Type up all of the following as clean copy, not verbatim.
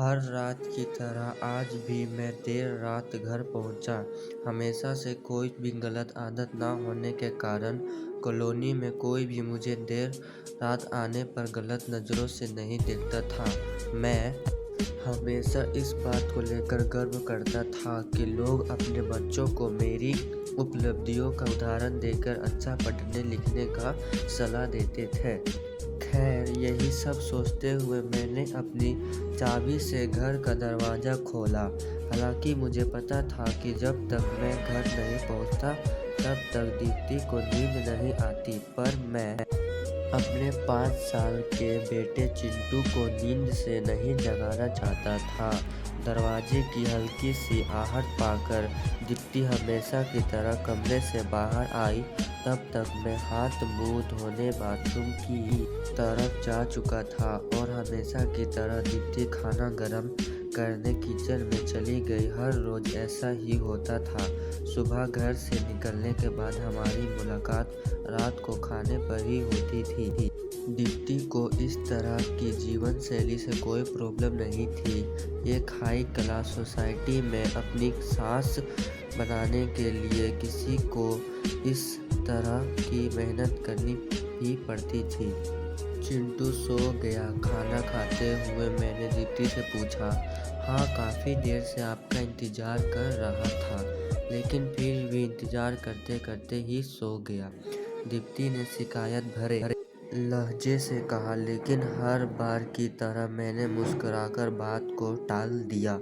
हर रात की तरह आज भी मैं देर रात घर पहुंचा। हमेशा से कोई भी गलत आदत ना होने के कारण कॉलोनी में कोई भी मुझे देर रात आने पर गलत नज़रों से नहीं देखता था। मैं हमेशा इस बात को लेकर गर्व करता था कि लोग अपने बच्चों को मेरी उपलब्धियों का उदाहरण देकर अच्छा पढ़ने लिखने का सलाह देते थे। खैर, यही सब सोचते हुए मैंने अपनी चाबी से घर का दरवाज़ा खोला। हालांकि मुझे पता था कि जब तक मैं घर नहीं पहुंचता तब तक दीप्ति को नींद नहीं आती, पर मैं अपने 5 साल के बेटे चिंटू को नींद से नहीं जगाना चाहता था। दरवाजे की हल्की सी आहट पाकर दीप्ति हमेशा की तरह कमरे से बाहर आई। तब तक मैं हाथ मुंह धोने बाथरूम की तरफ जा चुका था और हमेशा की तरह दीप्ति खाना गर्म करने किचन में चली गई। हर रोज ऐसा ही होता था। सुबह घर से निकलने के बाद हमारी मुलाकात रात को खाने पर ही होती थी। दीप्ति को इस तरह की जीवन शैली से कोई प्रॉब्लम नहीं थी। एक हाई क्लास सोसाइटी में अपनी सांस बनाने के लिए किसी को इस तरह की मेहनत करनी ही पड़ती थी। चिंटू सो गया। खाना खाते हुए मैंने दीप्ति से पूछा, हाँ, काफ़ी देर से आपका इंतज़ार कर रहा था, लेकिन फिर भी इंतज़ार करते करते ही सो गया। दीप्ति ने शिकायत भरे लहजे से कहा, लेकिन हर बार की तरह मैंने मुस्कुराकर बात को टाल दिया।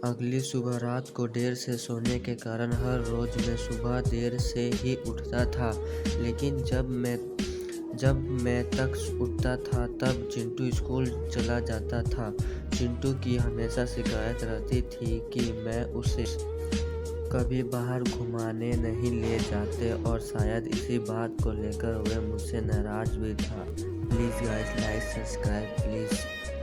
अगली सुबह रात को देर से सोने के कारण हर रोज मैं सुबह देर से ही उठता था, लेकिन जब मैं तक उठता था तब चिंटू स्कूल चला जाता था। चिंटू की हमेशा शिकायत रहती थी कि मैं उसे कभी बाहर घुमाने नहीं ले जाते और शायद इसी बात को लेकर वह मुझसे नाराज भी था। Please guys, like subscribe please.